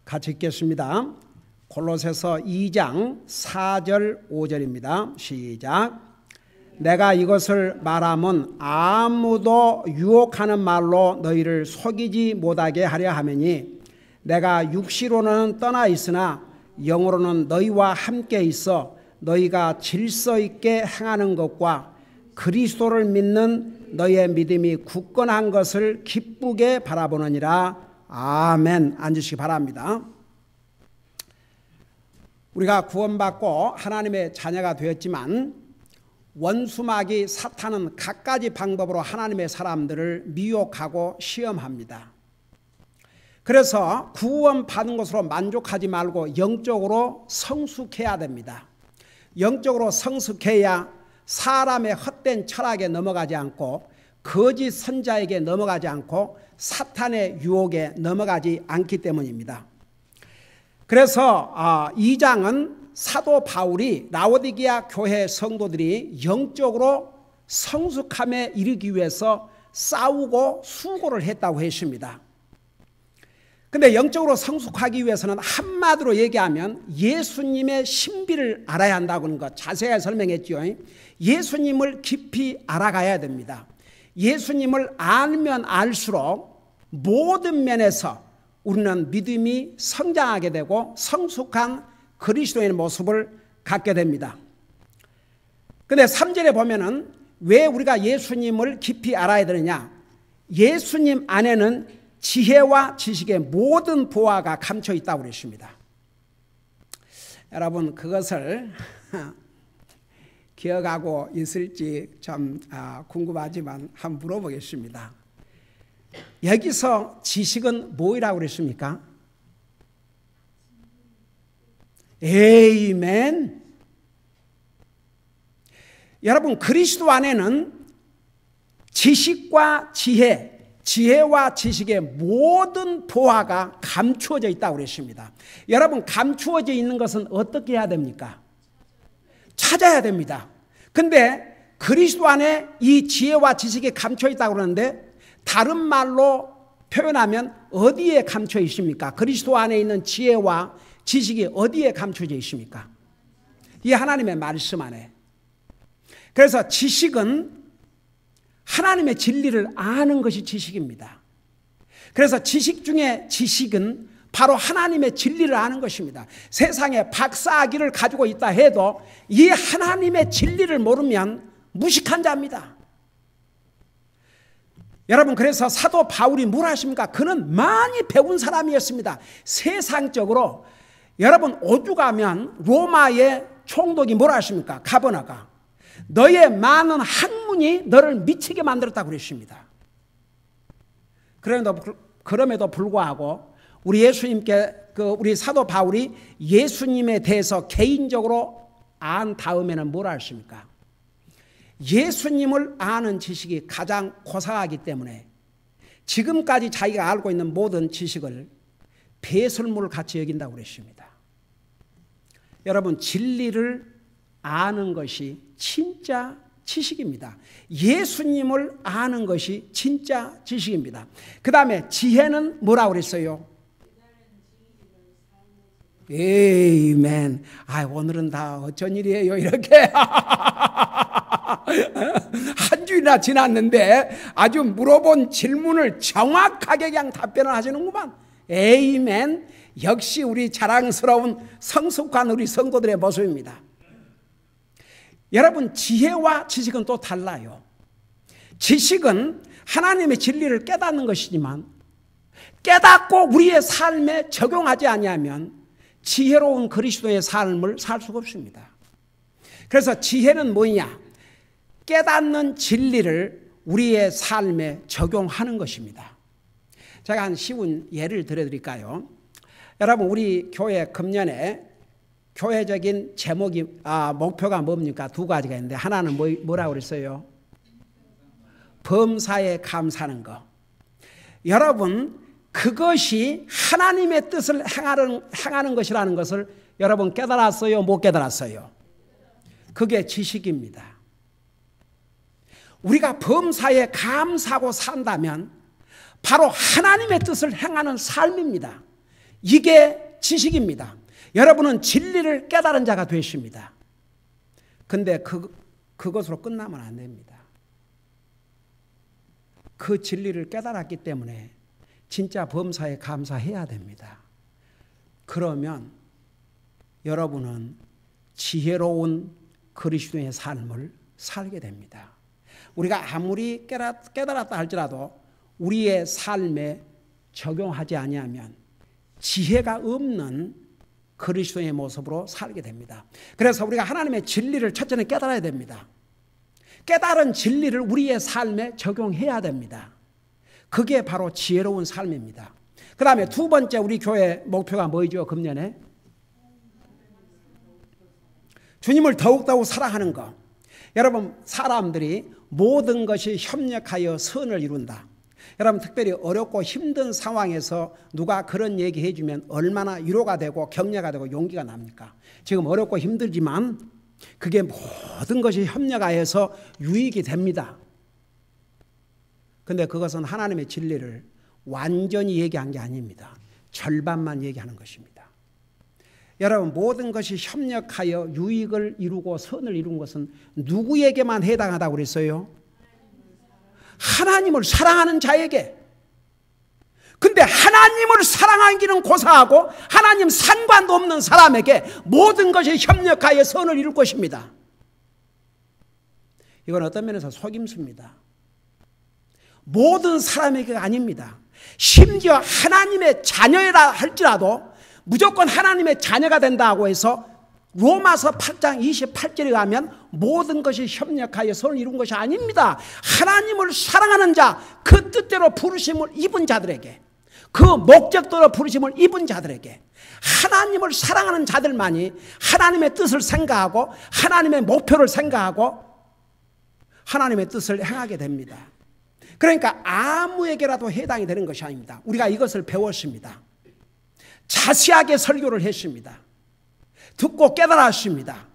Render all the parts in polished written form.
같이 읽겠습니다. 골로새서 2장 4절 5절입니다. 시작. 내가 이것을 말함은 아무도 유혹하는 말로 너희를 속이지 못하게 하려 함이니 내가 육시로는 떠나 있으나 영으로는 너희와 함께 있어 너희가 질서 있게 행하는 것과 그리스도를 믿는 너희의 믿음이 굳건한 것을 기쁘게 바라보느니라. 아멘. 앉으시기 바랍니다. 우리가 구원받고 하나님의 자녀가 되었지만 원수마귀 사탄은 갖가지 방법으로 하나님의 사람들을 미혹하고 시험합니다. 그래서 구원받은 것으로 만족하지 말고 영적으로 성숙해야 됩니다. 영적으로 성숙해야 사람의 헛된 철학에 넘어가지 않고 거짓 선자에게 넘어가지 않고 사탄의 유혹에 넘어가지 않기 때문입니다. 그래서 2장은 사도 바울이 라오디게아 교회 성도들이 영적으로 성숙함에 이르기 위해서 싸우고 수고를 했다고 했습니다. 근데 영적으로 성숙하기 위해서는 한마디로 얘기하면 예수님의 신비를 알아야 한다고 하는 것 자세히 설명했죠. 예수님을 깊이 알아가야 됩니다. 예수님을 알면 알수록 모든 면에서 우리는 믿음이 성장하게 되고 성숙한 그리스도인의 모습을 갖게 됩니다. 근데 3절에 보면은 왜 우리가 예수님을 깊이 알아야 되느냐? 예수님 안에는 지혜와 지식의 모든 보화가 감춰 있다고 그랬습니다. 여러분 그것을 기억하고 있을지 좀 궁금하지만 한번 물어보겠습니다. 여기서 지식은 뭐라고 그랬습니까? 에이멘. 여러분 그리스도 안에는 지식과 지혜와 지식의 모든 보화가 감추어져 있다고 그랬습니다. 여러분 감추어져 있는 것은 어떻게 해야 됩니까? 찾아야 됩니다. 근데 그리스도 안에 이 지혜와 지식이 감춰 있다고 그러는데 다른 말로 표현하면 어디에 감춰 있습니까? 그리스도 안에 있는 지혜와 지식이 어디에 감춰져 있습니까? 이 하나님의 말씀 안에. 그래서 지식은 하나님의 진리를 아는 것이 지식입니다. 그래서 지식 중에 지식은 바로 하나님의 진리를 아는 것입니다. 세상에 박사학위를 가지고 있다 해도 이 하나님의 진리를 모르면 무식한 자입니다. 여러분 그래서 사도 바울이 뭘 하십니까? 그는 많이 배운 사람이었습니다. 세상적으로 여러분 오죽하면 로마의 총독이 뭐라 하십니까? 가버나가 너의 많은 학문이 너를 미치게 만들었다고 그랬습니다. 그럼에도 불구하고 우리 예수님께 우리 사도 바울이 예수님에 대해서 개인적으로 안 다음에는 뭐라 하십니까? 예수님을 아는 지식이 가장 고상하기 때문에 지금까지 자기가 알고 있는 모든 지식을 배설물 같이 여긴다고 그랬습니다. 여러분 진리를 아는 것이 진짜 지식입니다. 예수님을 아는 것이 진짜 지식입니다. 그 다음에 지혜는 뭐라고 그랬어요? 에이멘. 오늘은 다 어쩐 일이에요 이렇게 한 주일이나 지났는데 아주 물어본 질문을 정확하게 그냥 답변을 하시는구만. 에이멘. 역시 우리 자랑스러운 성숙한 우리 성도들의 모습입니다. 여러분 지혜와 지식은 또 달라요. 지식은 하나님의 진리를 깨닫는 것이지만 깨닫고 우리의 삶에 적용하지 아니하면 지혜로운 그리스도의 삶을 살 수가 없습니다. 그래서 지혜는 뭐냐? 깨닫는 진리를 우리의 삶에 적용하는 것입니다. 제가 한 쉬운 예를 들어드릴까요? 여러분 우리 교회 금년에 교회적인 제목이 목표가 뭡니까? 두 가지가 있는데 하나는 뭐라고 그랬어요? 범사에 감사하는 거. 여러분 그것이 하나님의 뜻을 행하는 것이라는 것을 여러분 깨달았어요? 못 깨달았어요? 그게 지식입니다. 우리가 범사에 감사하고 산다면 바로 하나님의 뜻을 행하는 삶입니다. 이게 지식입니다. 여러분은 진리를 깨달은 자가 되십니다. 근데 그것으로 끝나면 안 됩니다. 그 진리를 깨달았기 때문에 진짜 범사에 감사해야 됩니다. 그러면 여러분은 지혜로운 그리스도의 삶을 살게 됩니다. 우리가 아무리 깨달았다 할지라도 우리의 삶에 적용하지 아니하면 지혜가 없는 그리스도의 모습으로 살게 됩니다. 그래서 우리가 하나님의 진리를 첫째는 깨달아야 됩니다. 깨달은 진리를 우리의 삶에 적용해야 됩니다. 그게 바로 지혜로운 삶입니다. 그 다음에 두 번째 우리 교회 목표가 뭐죠? 금년에 주님을 더욱더욱 사랑하는 것. 여러분, 사람들이 모든 것이 협력하여 선을 이룬다. 여러분, 특별히 어렵고 힘든 상황에서 누가 그런 얘기 해주면 얼마나 위로가 되고 격려가 되고 용기가 납니까? 지금 어렵고 힘들지만 그게 모든 것이 협력하여서 유익이 됩니다. 근데 그것은 하나님의 진리를 완전히 얘기한 게 아닙니다. 절반만 얘기하는 것입니다. 여러분, 모든 것이 협력하여 유익을 이루고 선을 이룬 것은 누구에게만 해당하다고 그랬어요? 하나님을 사랑하는 자에게. 근데 하나님을 사랑하기는 고사하고 하나님 상관도 없는 사람에게 모든 것이 협력하여 선을 이룰 것입니다. 이건 어떤 면에서 속임수입니다. 모든 사람에게가 아닙니다. 심지어 하나님의 자녀라 할지라도 무조건 하나님의 자녀가 된다고 해서 로마서 8장 28절에 가면 모든 것이 협력하여 선을 이룬 것이 아닙니다. 하나님을 사랑하는 자, 그 뜻대로 부르심을 입은 자들에게, 그 목적대로 부르심을 입은 자들에게, 하나님을 사랑하는 자들만이 하나님의 뜻을 생각하고 하나님의 목표를 생각하고 하나님의 뜻을 행하게 됩니다. 그러니까 아무에게라도 해당이 되는 것이 아닙니다. 우리가 이것을 배웠습니다. 자세하게 설교를 했습니다. 듣고 깨달았습니다.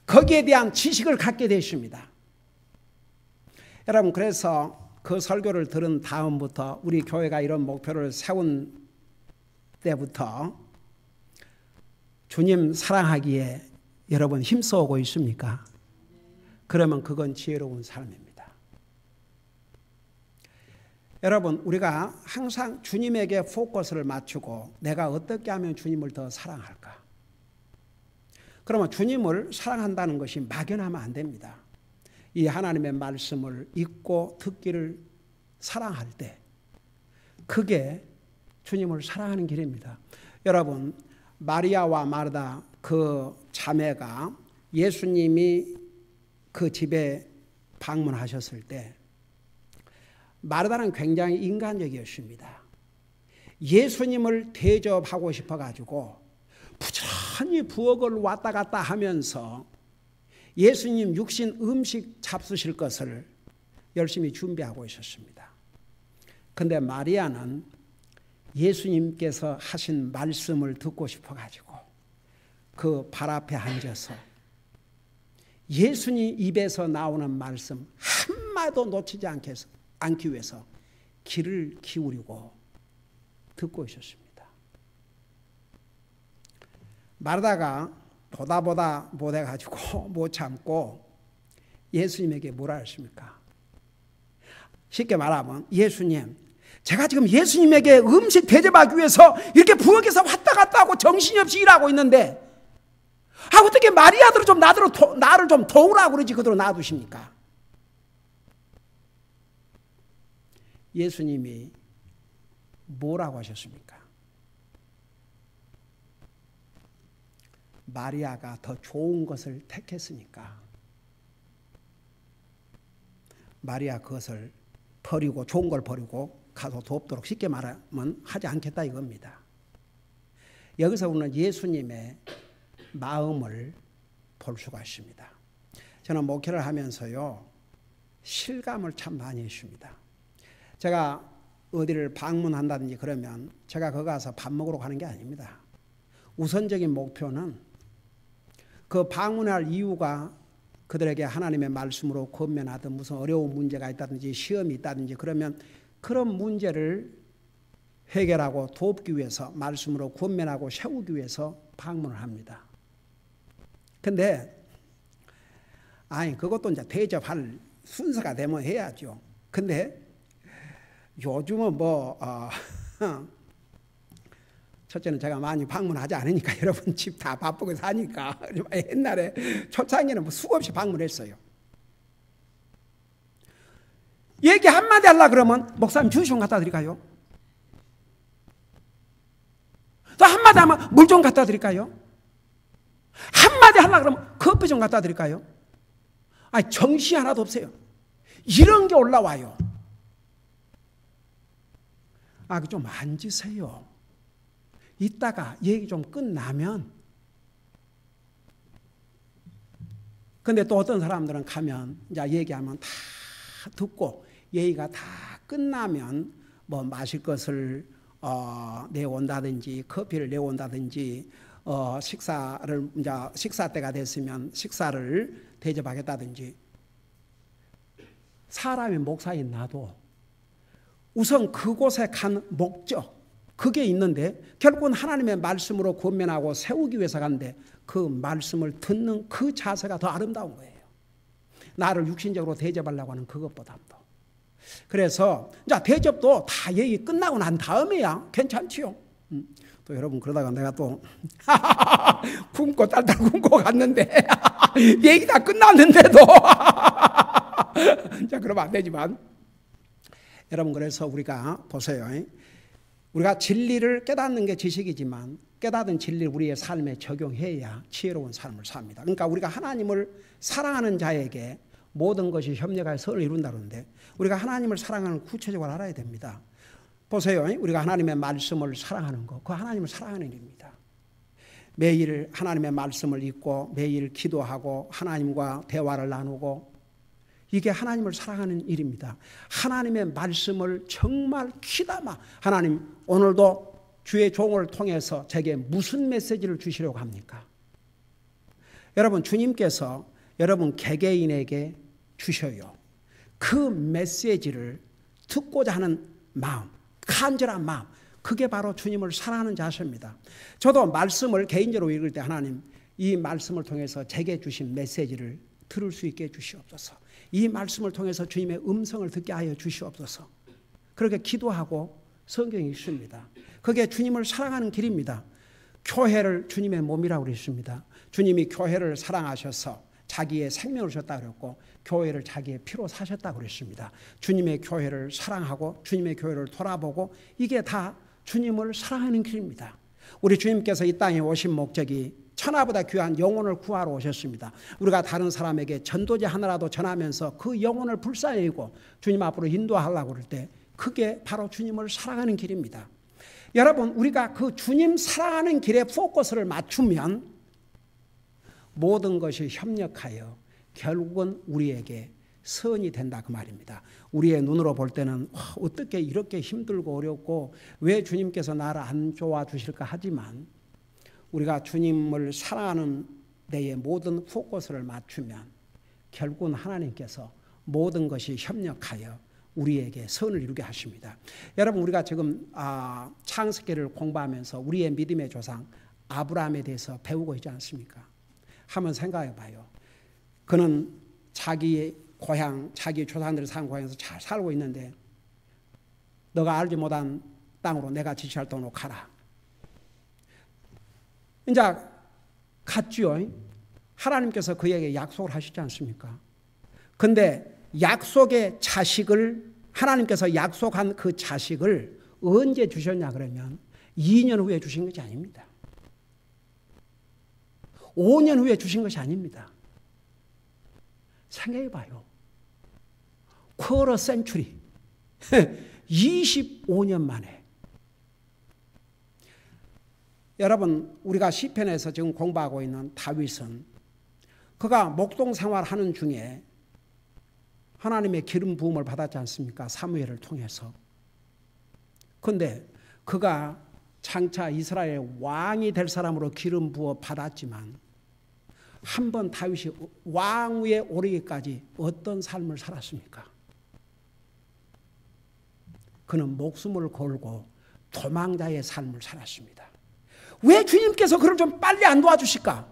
거기에 대한 지식을 갖게 되십니다. 여러분, 그래서 그 설교를 들은 다음부터 우리 교회가 이런 목표를 세운 때부터 주님 사랑하기에 여러분 힘써오고 있습니까? 그러면 그건 지혜로운 삶입니다. 여러분, 우리가 항상 주님에게 포커스를 맞추고 내가 어떻게 하면 주님을 더 사랑할까? 그러면 주님을 사랑한다는 것이 막연하면 안 됩니다. 이 하나님의 말씀을 읽고 듣기를 사랑할 때 그게 주님을 사랑하는 길입니다. 여러분, 마리아와 마르다 그 자매가 예수님이 그 집에 방문하셨을 때 마르다는 굉장히 인간적이었습니다. 예수님을 대접하고 싶어가지고 부지런히 부엌을 왔다 갔다 하면서 예수님 육신 음식 잡수실 것을 열심히 준비하고 있었습니다. 그런데 마리아는 예수님께서 하신 말씀을 듣고 싶어가지고 그 발 앞에 앉아서 예수님 입에서 나오는 말씀 한마디도 놓치지 않기 위해서 귀를 기울이고 듣고 있었습니다. 마르다가 보다 못해가지고 못 참고 예수님에게 뭐라 했습니까? 쉽게 말하면 예수님, 제가 지금 예수님에게 음식 대접하기 위해서 이렇게 부엌에서 왔다 갔다 하고 정신이 없이 일하고 있는데 어떻게 마리아들을 좀 나를 좀 도우라고 그러지 그대로 놔두십니까? 예수님이 뭐라고 하셨습니까? 마리아가 더 좋은 것을 택했으니까 마리아 그것을 버리고 좋은 걸 버리고 가서 돕도록 쉽게 말하면 하지 않겠다 이겁니다. 여기서 우리는 예수님의 마음을 볼 수가 있습니다. 저는 목회를 하면서요 실감을 참 많이 했습니다. 제가 어디를 방문한다든지 그러면 제가 거기 가서 밥 먹으러 가는 게 아닙니다. 우선적인 목표는 그 방문할 이유가 그들에게 하나님의 말씀으로 권면하든 무슨 어려운 문제가 있다든지 시험이 있다든지 그러면 그런 문제를 해결하고 돕기 위해서 말씀으로 권면하고 세우기 위해서 방문을 합니다. 근데 그것도 이제 대접할 순서가 되면 해야죠. 근데 요즘은 첫째는 제가 많이 방문하지 않으니까 여러분 집 다 바쁘고 사니까. 옛날에 초창기는 수없이 방문했어요. 얘기 한마디 하려고 그러면 목사님 주시 좀 갖다 드릴까요? 또 한마디 하면 물 좀 갖다 드릴까요? 한마디 하려고 그러면 커피 좀 갖다 드릴까요? 정신이 하나도 없어요. 이런 게 올라와요. 좀 앉으세요. 이따가 얘기 좀 끝나면. 근데 또 어떤 사람들은 가면 이제 얘기하면 다 듣고 얘기가 다 끝나면 마실 것을 내온다든지 커피를 내온다든지 식사를 이제 식사 때가 됐으면 식사를 대접하겠다든지. 사람이 목사인 나도 우선 그곳에 간 목적 그게 있는데 결국은 하나님의 말씀으로 권면하고 세우기 위해서 가는데 그 말씀을 듣는 그 자세가 더 아름다운 거예요. 나를 육신적으로 대접하려고 하는 그것보다도. 그래서 이제 대접도 다 얘기 끝나고 난 다음에야 괜찮지요. 또 여러분 그러다가 내가 또 굶고 딸딸 굶고 갔는데 얘기 다 끝났는데도 자 그러면 안 되지만 여러분 그래서 우리가 보세요. 우리가 진리를 깨닫는 게 지식이지만 깨닫은 진리를 우리의 삶에 적용해야 지혜로운 삶을 삽니다. 그러니까 우리가 하나님을 사랑하는 자에게 모든 것이 협력하여 선을 이룬다는데 우리가 하나님을 사랑하는 구체적으로 알아야 됩니다. 보세요. 우리가 하나님의 말씀을 사랑하는 거, 그 하나님을 사랑하는 일입니다. 매일 하나님의 말씀을 읽고 매일 기도하고 하나님과 대화를 나누고 이게 하나님을 사랑하는 일입니다. 하나님의 말씀을 정말 귀담아 하나님 오늘도 주의 종을 통해서 제게 무슨 메시지를 주시려고 합니까? 여러분 주님께서 여러분 개개인에게 주셔요. 그 메시지를 듣고자 하는 마음, 간절한 마음, 그게 바로 주님을 사랑하는 자세입니다. 저도 말씀을 개인적으로 읽을 때 하나님 이 말씀을 통해서 제게 주신 메시지를 들을 수 있게 해주시옵소서. 이 말씀을 통해서 주님의 음성을 듣게 하여 주시옵소서. 그렇게 기도하고 성경이 있습니다. 그게 주님을 사랑하는 길입니다. 교회를 주님의 몸이라고 그랬습니다. 주님이 교회를 사랑하셔서 자기의 생명을 주셨다고 그랬고 교회를 자기의 피로 사셨다고 그랬습니다. 주님의 교회를 사랑하고 주님의 교회를 돌아보고 이게 다 주님을 사랑하는 길입니다. 우리 주님께서 이 땅에 오신 목적이 천하보다 귀한 영혼을 구하러 오셨습니다. 우리가 다른 사람에게 전도지 하나라도 전하면서 그 영혼을 불쌍히 여기고 주님 앞으로 인도하려고 그럴 때 그게 바로 주님을 사랑하는 길입니다. 여러분 우리가 그 주님 사랑하는 길에 포커스를 맞추면 모든 것이 협력하여 결국은 우리에게 선이 된다 그 말입니다. 우리의 눈으로 볼 때는 어떻게 이렇게 힘들고 어렵고 왜 주님께서 나를 안 도와주실까 하지만 우리가 주님을 사랑하는 데에 모든 포커스를 맞추면 결국은 하나님께서 모든 것이 협력하여 우리에게 선을 이루게 하십니다. 여러분 우리가 지금 창세기를 공부하면서 우리의 믿음의 조상 아브라함에 대해서 배우고 있지 않습니까? 한번 생각해 봐요. 그는 자기의 고향, 자기 조상들이 사는 고향에서 잘 살고 있는데 너가 알지 못한 땅으로 내가 지시할 땅으로 가라. 이제 갔지요. 하나님께서 그에게 약속을 하시지 않습니까? 근데 약속의 자식을 하나님께서 약속한 그 자식을 언제 주셨냐 그러면 2년 후에 주신 것이 아닙니다. 5년 후에 주신 것이 아닙니다. 생각해 봐요. 쿼터 센츄리 25년 만에. 여러분 우리가 시편에서 지금 공부하고 있는 다윗은 그가 목동 생활하는 중에 하나님의 기름 부음을 받았지 않습니까? 사무엘을 통해서. 그런데 그가 장차 이스라엘 왕이 될 사람으로 기름 부어 받았지만 한번 다윗이 왕위에 오르기까지 어떤 삶을 살았습니까? 그는 목숨을 걸고 도망자의 삶을 살았습니다. 왜 주님께서 그를 좀 빨리 안 도와주실까?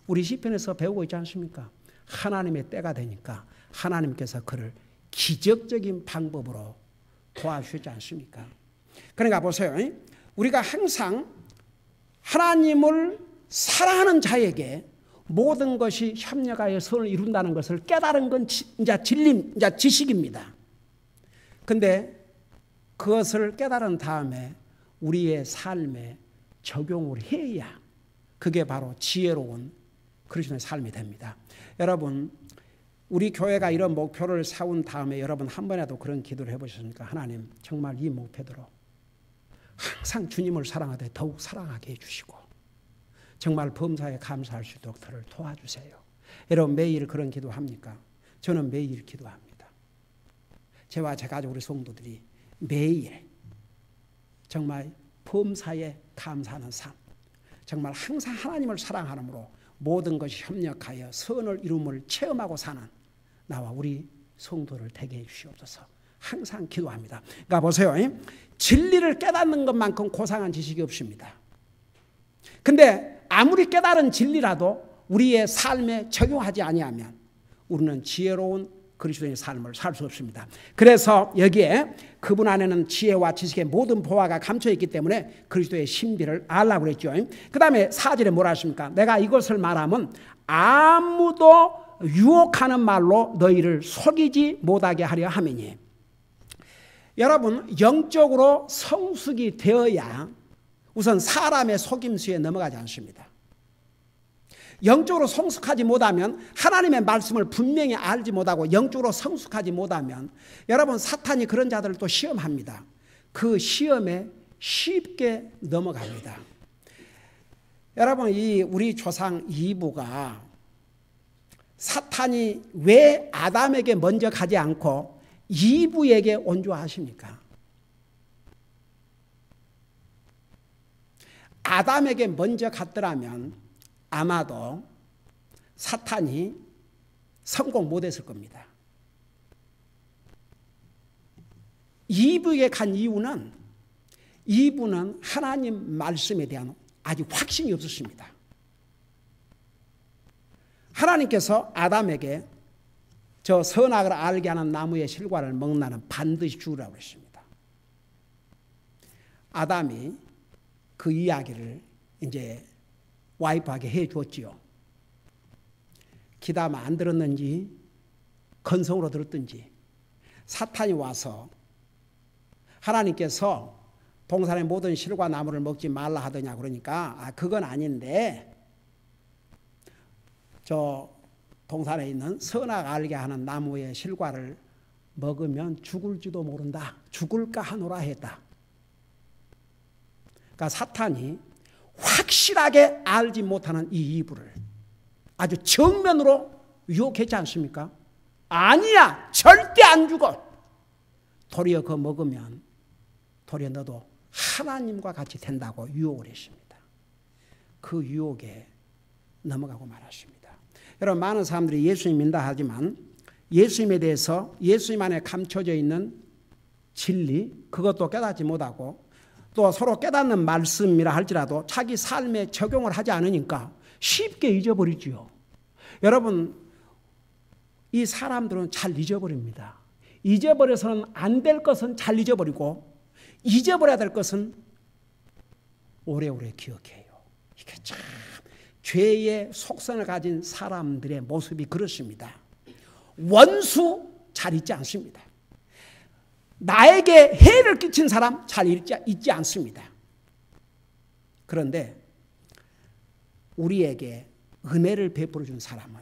우리 시편에서 배우고 있지 않습니까? 하나님의 때가 되니까 하나님께서 그를 기적적인 방법으로 도와주시지 않습니까? 그러니까 보세요. 우리가 항상 하나님을 사랑하는 자에게 모든 것이 협력하여 선을 이룬다는 것을 깨달은 건 이제 진리, 이제 지식입니다. 근데 그것을 깨달은 다음에 우리의 삶에 적용을 해야 그게 바로 지혜로운 그리스도의 삶이 됩니다. 여러분, 우리 교회가 이런 목표를 세운 다음에 여러분 한 번이라도 그런 기도를 해보셨습니까? 하나님, 정말 이 목표대로 항상 주님을 사랑하되 더욱 사랑하게 해주시고 정말 범사에 감사할 수 있도록 저를 도와주세요. 여러분 매일 그런 기도합니까? 저는 매일 기도합니다. 저와 제 가족 우리 성도들이 매일 정말 범사에 감사하는 삶, 정말 항상 하나님을 사랑하므로 모든 것이 협력하여 선을 이룸을 체험하고 사는 나와 우리 성도를 되게 해주시옵소서. 항상 기도합니다. 그러니까 보세요. 진리를 깨닫는 것만큼 고상한 지식이 없습니다. 근데 아무리 깨달은 진리라도 우리의 삶에 적용하지 아니하면 우리는 지혜로운 그리스도인의 삶을 살 수 없습니다. 그래서 여기에 그분 안에는 지혜와 지식의 모든 보화가 감춰 있기 때문에 그리스도의 신비를 알라고 그랬죠. 그 다음에 4절에 뭐라 하십니까? 내가 이것을 말하면 아무도 유혹하는 말로 너희를 속이지 못하게 하려 함이니. 여러분, 영적으로 성숙이 되어야 우선 사람의 속임수에 넘어가지 않습니다. 영적으로 성숙하지 못하면 하나님의 말씀을 분명히 알지 못하고 영적으로 성숙하지 못하면 여러분 사탄이 그런 자들을 또 시험합니다. 그 시험에 쉽게 넘어갑니다. 여러분 이 우리 조상 이브가 사탄이 왜 아담에게 먼저 가지 않고 이브에게 온주하십니까? 아담에게 먼저 갔더라면 아마도 사탄이 성공 못했을 겁니다. 이브에게 간 이유는 이브는 하나님 말씀에 대한 아직 확신이 없었습니다. 하나님께서 아담에게 저 선악을 알게 하는 나무의 실과를 먹는 날은 반드시 죽으라고 했습니다. 아담이 그 이야기를 이제 와이프에게 해 주었지요. 기다마 안 들었는지 건성으로 들었든지 사탄이 와서 하나님께서 동산의 모든 실과 나무를 먹지 말라 하더냐 그러니까 그건 아닌데 저 동산에 있는 선악 알게 하는 나무의 실과를 먹으면 죽을지도 모른다. 죽을까 하노라 했다. 그러니까 사탄이 확실하게 알지 못하는 이 이브를 아주 정면으로 유혹했지 않습니까? 아니야, 절대 안 죽어. 도리어 그거 먹으면 도리어 너도 하나님과 같이 된다고 유혹을 했습니다. 그 유혹에 넘어가고 말았습니다. 여러분 많은 사람들이 예수님 믿는다 하지만 예수님에 대해서 예수님 안에 감춰져 있는 진리 그것도 깨닫지 못하고 또 서로 깨닫는 말씀이라 할지라도 자기 삶에 적용을 하지 않으니까 쉽게 잊어버리지요. 여러분 이 사람들은 잘 잊어버립니다. 잊어버려서는 안 될 것은 잘 잊어버리고 잊어버려야 될 것은 오래오래 기억해요. 이게 참 죄의 속성을 가진 사람들의 모습이 그렇습니다. 원수 잘 잊지 않습니다. 나에게 해를 끼친 사람 잘 잊지 않습니다. 그런데 우리에게 은혜를 베풀어 준 사람은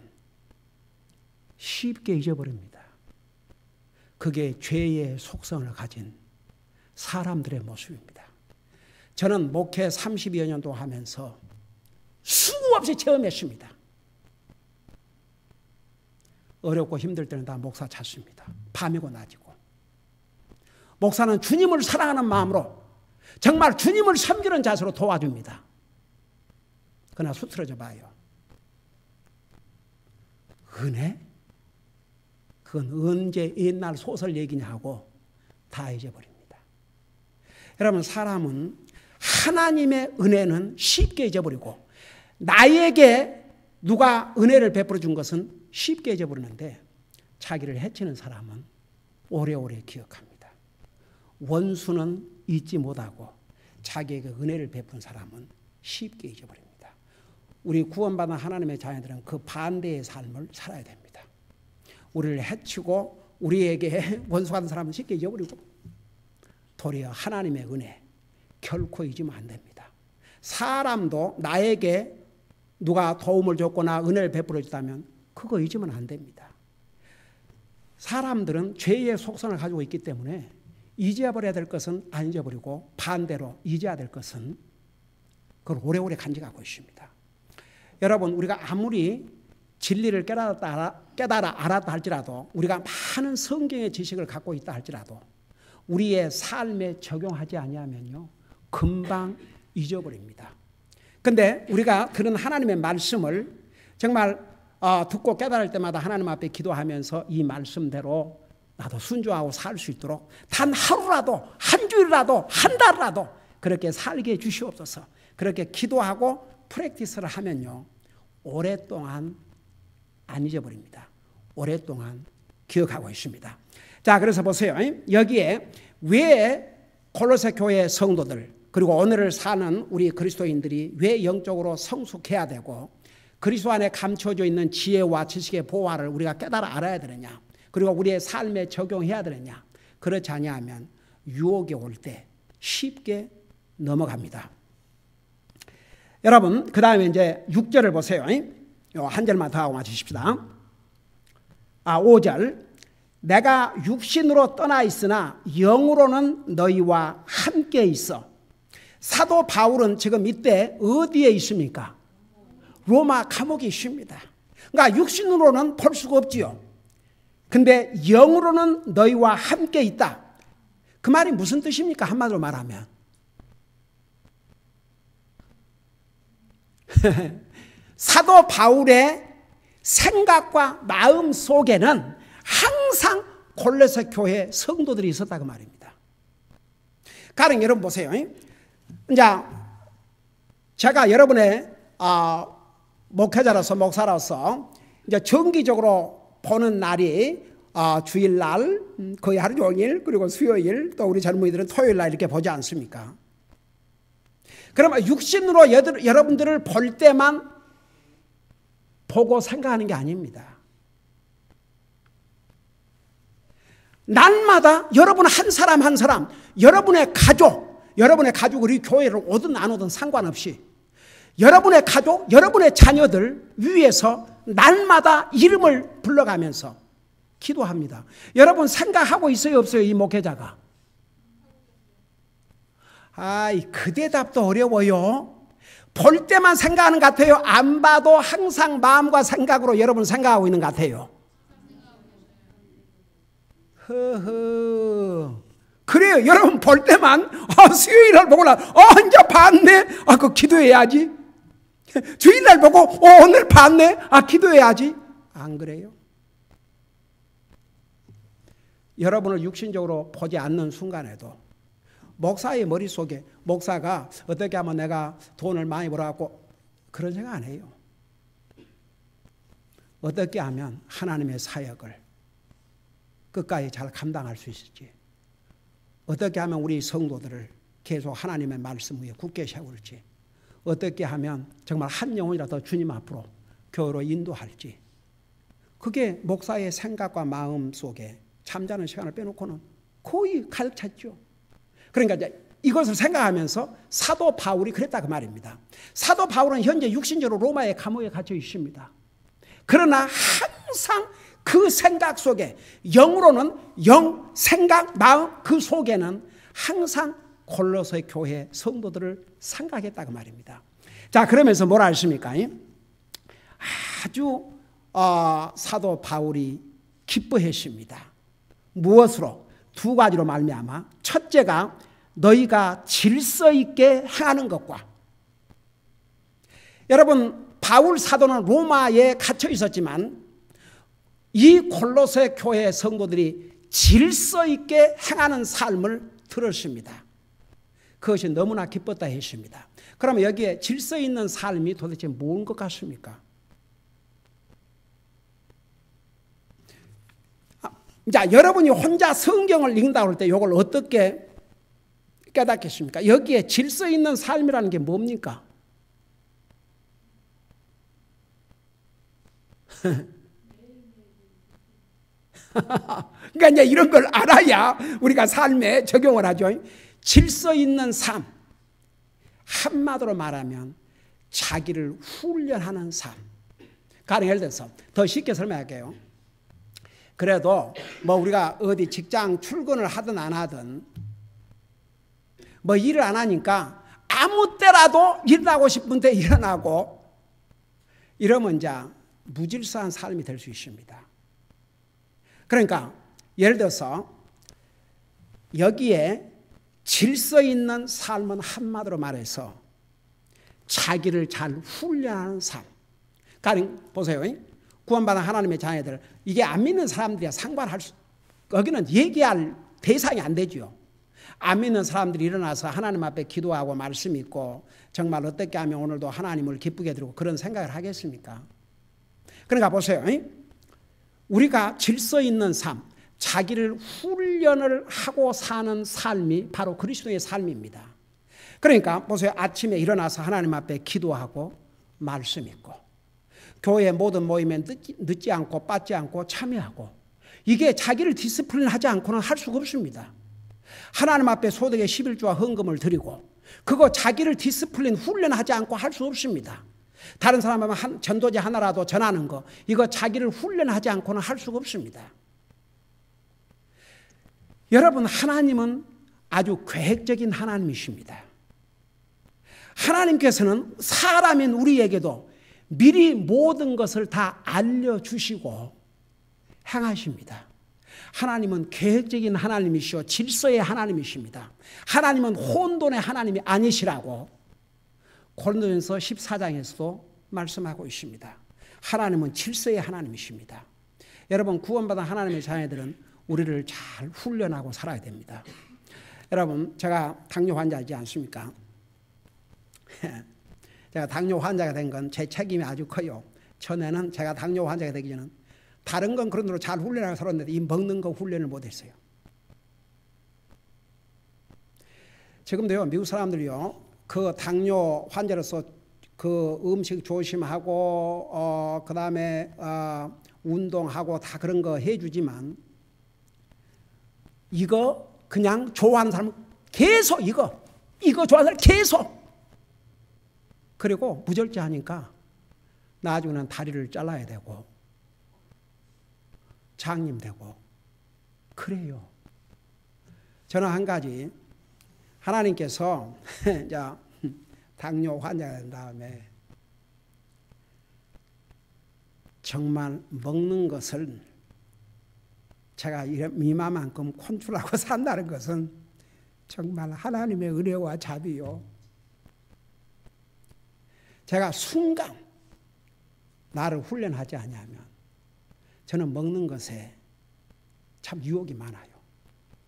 쉽게 잊어버립니다. 그게 죄의 속성을 가진 사람들의 모습입니다. 저는 목회 30여 년도 하면서 수없이 체험했습니다. 어렵고 힘들 때는 다 목사 찾습니다. 밤이고 낮이고. 목사는 주님을 사랑하는 마음으로 정말 주님을 섬기는 자세로 도와줍니다. 그러나 수틀어져 봐요. 은혜? 그건 언제 옛날 소설 얘기냐 하고 다 잊어버립니다. 여러분, 사람은 하나님의 은혜는 쉽게 잊어버리고 나에게 누가 은혜를 베풀어 준 것은 쉽게 잊어버리는데 자기를 해치는 사람은 오래오래 기억합니다. 원수는 잊지 못하고 자기에게 은혜를 베푼 사람은 쉽게 잊어버립니다. 우리 구원받은 하나님의 자녀들은 그 반대의 삶을 살아야 됩니다. 우리를 해치고 우리에게 원수하는 사람은 쉽게 잊어버리고 도리어 하나님의 은혜 결코 잊으면 안 됩니다. 사람도 나에게 누가 도움을 줬거나 은혜를 베풀어 줬다면 그거 잊으면 안 됩니다. 사람들은 죄의 속성을 가지고 있기 때문에 잊어버려야 될 것은 안 잊어버리고 반대로 잊어야 될 것은 그걸 오래오래 간직하고 있습니다. 여러분, 우리가 아무리 진리를 깨달아 알았다 할지라도 우리가 많은 성경의 지식을 갖고 있다 할지라도 우리의 삶에 적용하지 아니하면요 금방 잊어버립니다. 근데 우리가 들은 하나님의 말씀을 정말 듣고 깨달을 때마다 하나님 앞에 기도하면서 이 말씀대로 나도 순종하고 살 수 있도록 단 하루라도 한 주일이라도 한 달이라도 그렇게 살게 해 주시옵소서. 그렇게 기도하고 프랙티스를 하면요 오랫동안 안 잊어버립니다. 오랫동안 기억하고 있습니다. 자, 그래서 보세요. 여기에 왜 골로새 교회 성도들 그리고 오늘을 사는 우리 그리스도인들이 왜 영적으로 성숙해야 되고 그리스도 안에 감춰져 있는 지혜와 지식의 보화를 우리가 깨달아 알아야 되느냐, 그리고 우리의 삶에 적용해야 되느냐. 그렇지 아니하면 유혹이 올 때 쉽게 넘어갑니다. 여러분, 그 다음에 이제 6절을 보세요. 한 절만 더 하고 마치십시다. 5절. 내가 육신으로 떠나 있으나 영으로는 너희와 함께 있어. 사도 바울은 지금 이때 어디에 있습니까? 로마 감옥에 있습니다. 그러니까 육신으로는 볼 수가 없지요. 근데 영으로는 너희와 함께 있다. 그 말이 무슨 뜻입니까? 한마디로 말하면 사도 바울의 생각과 마음 속에는 항상 골로새 교회 성도들이 있었다 그 말입니다. 가령 여러분 보세요. 이제 제가 여러분의 목회자로서 목사로서 이제 정기적으로 보는 날이 주일날 거의 하루 종일 그리고 수요일 또 우리 젊은이들은 토요일날 이렇게 보지 않습니까? 그러면 육신으로 여러분들을 볼 때만 보고 생각하는 게 아닙니다. 날마다 여러분 한 사람 한 사람 여러분의 가족 우리 교회를 오든 안 오든 상관없이 여러분의 가족, 여러분의 자녀들 위해서 날마다 이름을 불러가면서 기도합니다. 여러분 생각하고 있어요 없어요? 이 목회자가? 그 대답도 어려워요. 볼 때만 생각하는 것 같아요? 안 봐도 항상 마음과 생각으로 여러분 생각하고 있는 것 같아요? 그래요. 여러분 볼 때만 수요일날 보고 이제 봤네. 그 기도해야지. 주일날 보고 오늘 봤네. 기도해야지. 안 그래요? 여러분을 육신적으로 보지 않는 순간에도 목사의 머릿속에 목사가 어떻게 하면 내가 돈을 많이 벌어갖고 그런 생각 안 해요. 어떻게 하면 하나님의 사역을 끝까지 잘 감당할 수 있을지, 어떻게 하면 우리 성도들을 계속 하나님의 말씀 위에 굳게 세울지, 어떻게 하면 정말 한 영혼이라도 주님 앞으로 교회로 인도할지, 그게 목사의 생각과 마음 속에 잠자는 시간을 빼놓고는 거의 가득 찼죠. 그러니까 이제 이것을 생각하면서 사도 바울이 그랬다 그 말입니다. 사도 바울은 현재 육신적으로 로마의 감옥에 갇혀 있습니다. 그러나 항상 그 생각 속에 영으로는 영, 생각, 마음 그 속에는 항상 골로새 교회 성도들을 생각했다 그 말입니다. 자, 그러면서 뭐라 했습니까? 아주 사도 바울이 기뻐했습니다. 무엇으로? 두 가지로 말미암아. 첫째가 너희가 질서 있게 행하는 것과, 여러분 바울 사도는 로마에 갇혀 있었지만 이 골로새 교회 성도들이 질서 있게 행하는 삶을 들었습니다. 그것이 너무나 기뻤다 했습니다. 그러면 여기에 질서 있는 삶이 도대체 뭔 것 같습니까? 자, 여러분이 혼자 성경을 읽는다고 할 때 이걸 어떻게 깨닫겠습니까? 여기에 질서 있는 삶이라는 게 뭡니까? 그러니까 이제 이런 걸 알아야 우리가 삶에 적용을 하죠. 질서 있는 삶. 한마디로 말하면 자기를 훈련하는 삶. 가령 예를 들어서 더 쉽게 설명할게요. 그래도 뭐 우리가 어디 직장 출근을 하든 안 하든 뭐 일을 안 하니까 아무 때라도 일어나고 싶은 때 일어나고 이러면 이제 무질서한 삶이 될 수 있습니다. 그러니까 예를 들어서 여기에 질서 있는 삶은 한마디로 말해서 자기를 잘 훈련하는 삶. 가령 보세요. 구원받은 하나님의 자녀들, 이게 안 믿는 사람들이야 상관할 수, 여기는 얘기할 대상이 안 되죠. 안 믿는 사람들이 일어나서 하나님 앞에 기도하고 말씀 읽고 정말 어떻게 하면 오늘도 하나님을 기쁘게 드리고 그런 생각을 하겠습니까? 그러니까 보세요. 우리가 질서 있는 삶, 자기를 훈련을 하고 사는 삶이 바로 그리스도의 삶입니다. 그러니까 보세요. 아침에 일어나서 하나님 앞에 기도하고 말씀 읽고 교회 모든 모임에 늦지 않고 빠지지 않고 참여하고, 이게 자기를 디스플린하지 않고는 할 수가 없습니다. 하나님 앞에 소득의 11조와 헌금을 드리고 그거 자기를 디스플린 훈련하지 않고 할 수 없습니다. 다른 사람하면 전도제 하나라도 전하는 거, 이거 자기를 훈련하지 않고는 할 수가 없습니다. 여러분, 하나님은 아주 계획적인 하나님이십니다. 하나님께서는 사람인 우리에게도 미리 모든 것을 다 알려주시고 행하십니다. 하나님은 계획적인 하나님이시오, 질서의 하나님이십니다. 하나님은 혼돈의 하나님이 아니시라고 고린도전서 14장에서도 말씀하고 있습니다. 하나님은 질서의 하나님이십니다. 여러분, 구원받은 하나님의 자녀들은 우리를 잘 훈련하고 살아야 됩니다. 여러분, 제가 당뇨 환자이지 않습니까? 제가 당뇨 환자가 된 건 제 책임이 아주 커요. 전에는 제가 당뇨 환자가 되기 전에는 다른 건 그런 대로 잘 훈련하고 살았는데 이 먹는 거 훈련을 못했어요. 지금도요, 미국 사람들이요, 그 당뇨 환자로서 그 음식 조심하고 그 다음에 운동하고 다 그런 거 해주지만 이거 그냥 좋아하는 사람은 계속 이거 좋아하는 사람 계속, 그리고 무절제하니까 나중에는 다리를 잘라야 되고 장님되고 그래요. 저는 한 가지, 하나님께서 이제 당뇨 환자가 된 다음에 정말 먹는 것을 제가 이만큼 컨트롤하고 산다는 것은 정말 하나님의 은혜와 자비요. 제가 순간 나를 훈련하지 않으면 저는 먹는 것에 참 유혹이 많아요.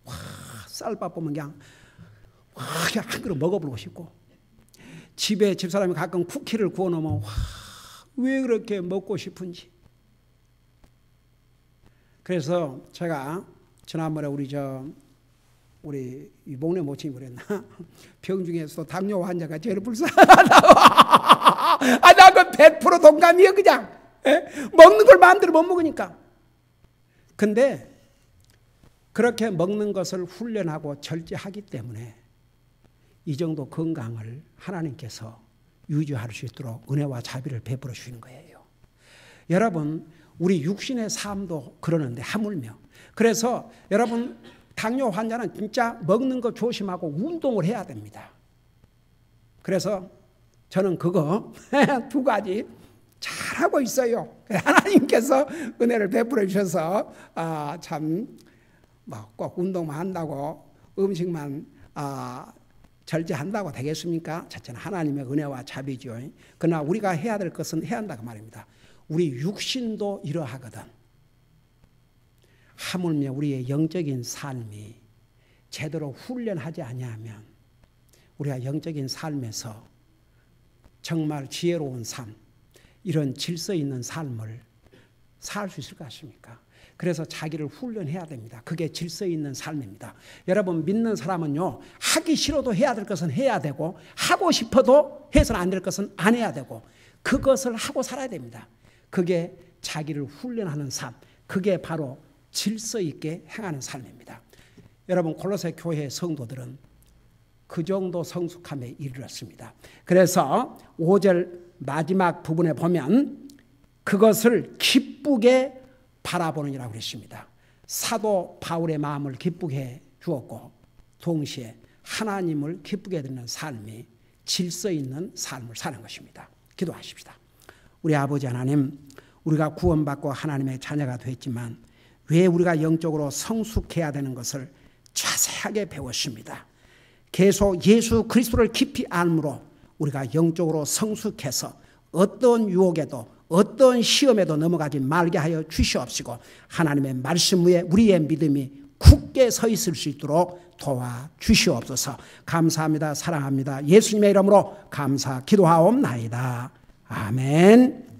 와, 쌀밥 보면 그냥 한 그릇 먹어보고 싶고, 집에 집사람이 가끔 쿠키를 구워 놓으면 왜 그렇게 먹고 싶은지. 그래서 제가 지난번에 우리 이봉래 모친이 그랬나? 병 중에서도 당뇨 환자가 제일 불쌍하다고. 나 그 100% 동감이에요, 그냥. 먹는 걸 마음대로 못 먹으니까. 근데 그렇게 먹는 것을 훈련하고 절제하기 때문에 이 정도 건강을 하나님께서 유지할 수 있도록 은혜와 자비를 베풀어 주시는 거예요. 여러분, 우리 육신의 삶도 그러는데 하물며. 그래서 여러분, 당뇨 환자는 진짜 먹는 거 조심하고 운동을 해야 됩니다. 그래서 저는 그거 두 가지 잘하고 있어요. 하나님께서 은혜를 베풀어 주셔서 참 꼭 운동만 한다고 음식만 절제한다고 되겠습니까? 첫째는 하나님의 은혜와 자비죠. 그러나 우리가 해야 될 것은 해야 한다고 말입니다. 우리 육신도 이러하거든. 하물며 우리의 영적인 삶이 제대로 훈련하지 아니하면 우리가 영적인 삶에서 정말 지혜로운 삶, 이런 질서 있는 삶을 살 수 있을 것 같습니까? 그래서 자기를 훈련해야 됩니다. 그게 질서 있는 삶입니다. 여러분, 믿는 사람은요, 하기 싫어도 해야 될 것은 해야 되고, 하고 싶어도 해서는 안 될 것은 안 해야 되고, 그것을 하고 살아야 됩니다. 그게 자기를 훈련하는 삶, 그게 바로 질서 있게 행하는 삶입니다. 여러분, 골로새 교회 성도들은 그 정도 성숙함에 이르렀습니다. 그래서 5절 마지막 부분에 보면 그것을 기쁘게 바라보느니라고 그랬습니다. 사도 바울의 마음을 기쁘게 해 주었고, 동시에 하나님을 기쁘게 드리는 삶이 질서 있는 삶을 사는 것입니다. 기도하십시다. 우리 아버지 하나님, 우리가 구원받고 하나님의 자녀가 됐지만 왜 우리가 영적으로 성숙해야 되는 것을 자세하게 배웠습니다. 계속 예수 그리스도를 깊이 알므로 우리가 영적으로 성숙해서 어떤 유혹에도 어떤 시험에도 넘어가지 말게 하여 주시옵시고, 하나님의 말씀 위에 우리의 믿음이 굳게 서 있을 수 있도록 도와주시옵소서. 감사합니다. 사랑합니다. 예수님의 이름으로 감사 기도하옵나이다. 아멘.